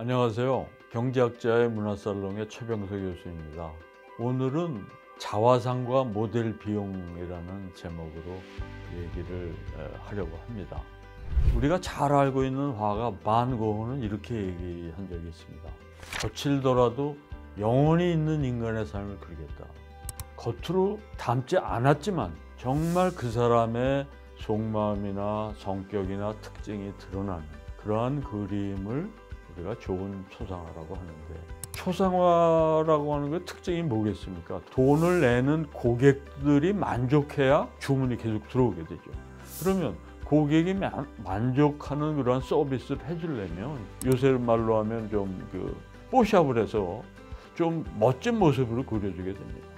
안녕하세요. 경제학자의 문화살롱의 최병석 교수입니다. 오늘은 자화상과 모델 비용이라는 제목으로 얘기를 하려고 합니다. 우리가 잘 알고 있는 화가 반 고흐는 이렇게 얘기한 적이 있습니다. 거칠더라도 영혼이 있는 인간의 삶을 그리겠다. 겉으로 닮지 않았지만 정말 그 사람의 속마음이나 성격이나 특징이 드러나는 그러한 그림을 우리가 좋은 초상화라고 하는데, 초상화라고 하는 그 특징이 뭐겠습니까? 돈을 내는 고객들이 만족해야 주문이 계속 들어오게 되죠. 그러면 고객이 만족하는 그런 서비스를 해주려면, 요새 말로 하면 좀 뽀샵을 해서 좀 멋진 모습으로 그려주게 됩니다.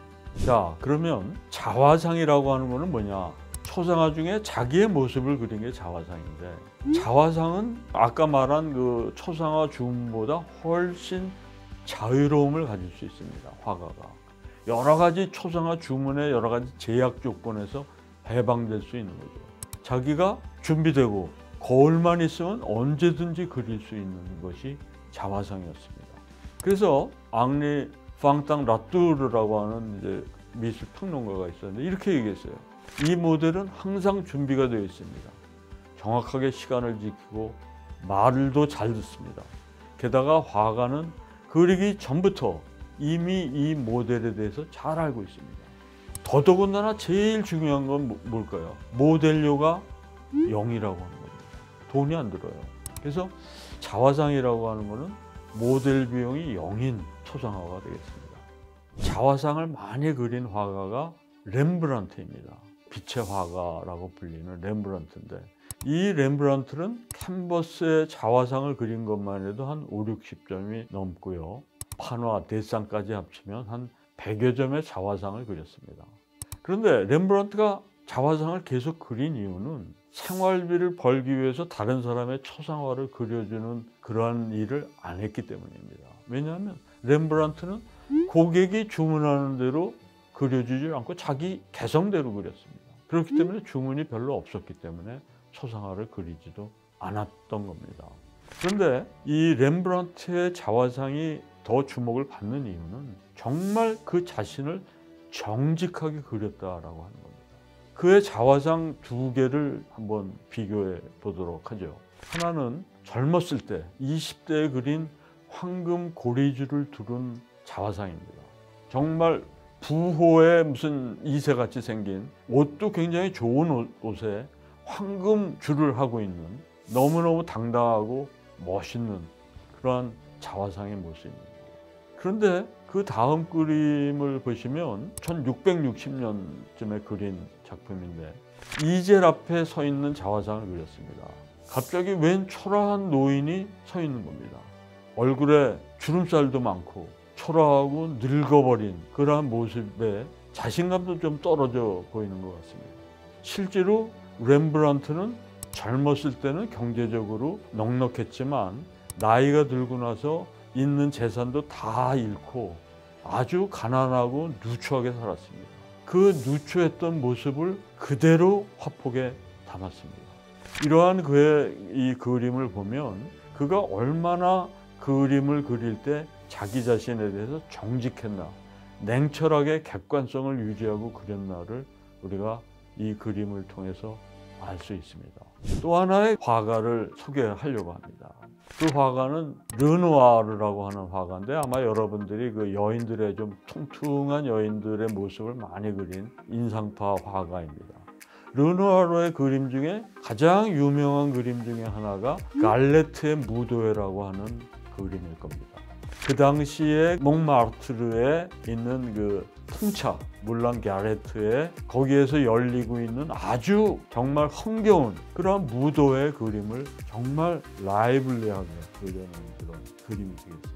자, 그러면 자화상이라고 하는 거는 뭐냐? 초상화 중에 자기의 모습을 그린 게 자화상인데, 자화상은 아까 말한 그 초상화 주문보다 훨씬 자유로움을 가질 수 있습니다. 화가가 여러 가지 초상화 주문의 여러 가지 제약 조건에서 해방될 수 있는 거죠. 자기가 준비되고 거울만 있으면 언제든지 그릴 수 있는 것이 자화상이었습니다. 그래서 앙리 팡땅 라뚜르라고 하는 이제 미술 평론가가 있었는데 이렇게 얘기했어요. 이 모델은 항상 준비가 되어 있습니다. 정확하게 시간을 지키고 말도 잘 듣습니다. 게다가 화가는 그리기 전부터 이미 이 모델에 대해서 잘 알고 있습니다. 더더군다나 제일 중요한 건 뭘까요? 모델료가 0이라고 하는 겁니다. 돈이 안 들어요. 그래서 자화상이라고 하는 거는 모델 비용이 0인 초상화가 되겠습니다. 자화상을 많이 그린 화가가 렘브란트입니다. 빛의 화가라고 불리는 렘브란트인데, 이 렘브란트는 캔버스에 자화상을 그린 것만 해도 한 5, 60점이 넘고요. 판화, 대상까지 합치면 한 100여 점의 자화상을 그렸습니다. 그런데 렘브란트가 자화상을 계속 그린 이유는 생활비를 벌기 위해서 다른 사람의 초상화를 그려주는 그러한 일을 안 했기 때문입니다. 왜냐하면 렘브란트는 고객이 주문하는 대로 그려주지 않고 자기 개성대로 그렸습니다. 그렇기 때문에 주문이 별로 없었기 때문에 초상화를 그리지도 않았던 겁니다. 그런데 이 렘브란트의 자화상이 더 주목을 받는 이유는 정말 그 자신을 정직하게 그렸다라고 하는 겁니다. 그의 자화상 두 개를 한번 비교해 보도록 하죠. 하나는 젊었을 때 20대에 그린 황금 고리줄을 두른 자화상입니다. 정말 부호의 무슨 이새같이 생긴, 옷도 굉장히 좋은 옷에 황금 줄을 하고 있는 너무너무 당당하고 멋있는 그러한 자화상의 모습입니다. 그런데 그 다음 그림을 보시면 1660년쯤에 그린 작품인데, 이젤 앞에 서 있는 자화상을 그렸습니다. 갑자기 웬 초라한 노인이 서 있는 겁니다. 얼굴에 주름살도 많고 초라하고 늙어버린 그러한 모습에 자신감도 좀 떨어져 보이는 것 같습니다. 실제로 렘브란트는 젊었을 때는 경제적으로 넉넉했지만 나이가 들고 나서 있는 재산도 다 잃고 아주 가난하고 누추하게 살았습니다. 그 누추했던 모습을 그대로 화폭에 담았습니다. 이러한 그의 이 그림을 보면 그가 얼마나 그림을 그릴 때 자기 자신에 대해서 정직했나, 냉철하게 객관성을 유지하고 그렸나를 우리가 이 그림을 통해서 알 수 있습니다. 또 하나의 화가를 소개하려고 합니다. 그 화가는 르누아르라고 하는 화가인데, 아마 여러분들이 그 여인들의 좀 퉁퉁한 여인들의 모습을 많이 그린 인상파 화가입니다. 르누아르의 그림 중에 가장 유명한 그림 중에 하나가 갈레트의 무도회라고 하는 그림일 겁니다. 그 당시에 몽마르트르에 있는 그 풍차, 물랑 갸레트에 거기에서 열리고 있는 아주 정말 흥겨운 그런 무도의 그림을 정말 라이블리하게 그려놓은 그런 그림이 되겠습니다.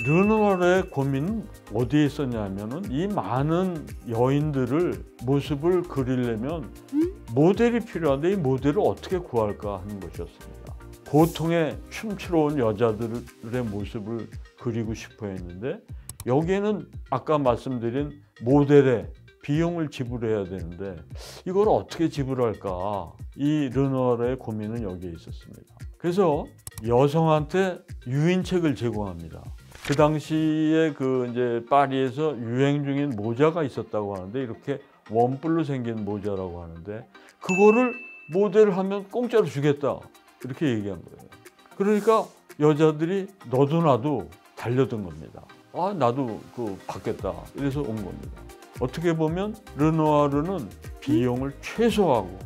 르누아르의 고민은 어디에 있었냐면은, 이 많은 여인들을 모습을 그리려면 모델이 필요한데 이 모델을 어떻게 구할까 하는 것이었습니다. 보통의 춤추러온 여자들의 모습을 그리고 싶어 했는데, 여기에는 아까 말씀드린 모델의 비용을 지불해야 되는데 이걸 어떻게 지불할까, 이 르누아르의 고민은 여기에 있었습니다. 그래서 여성한테 유인책을 제공합니다. 그 당시에 이제 파리에서 유행 중인 모자가 있었다고 하는데, 이렇게 원뿔로 생긴 모자라고 하는데, 그거를 모델하면 공짜로 주겠다 이렇게 얘기한 거예요. 그러니까 여자들이 너도 나도 달려든 겁니다. 아, 나도 그거 받겠다. 이래서 온 겁니다. 어떻게 보면 르누아르는 비용을 최소화하고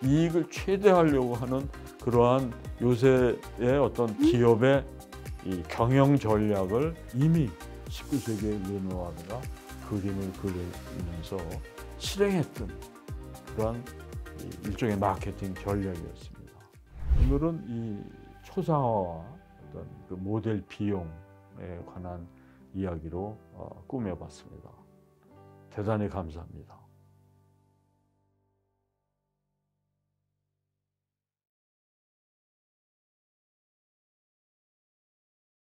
이익을 최대화하려고 하는 그러한 요새의 어떤 기업의 이 경영 전략을 이미 19세기의 르누아르가 그림을 그리면서 실행했던 그러한 일종의 마케팅 전략이었습니다. 오늘은 이 초상화와 어떤 그 모델 비용에 관한 이야기로 꾸며봤습니다. 대단히 감사합니다.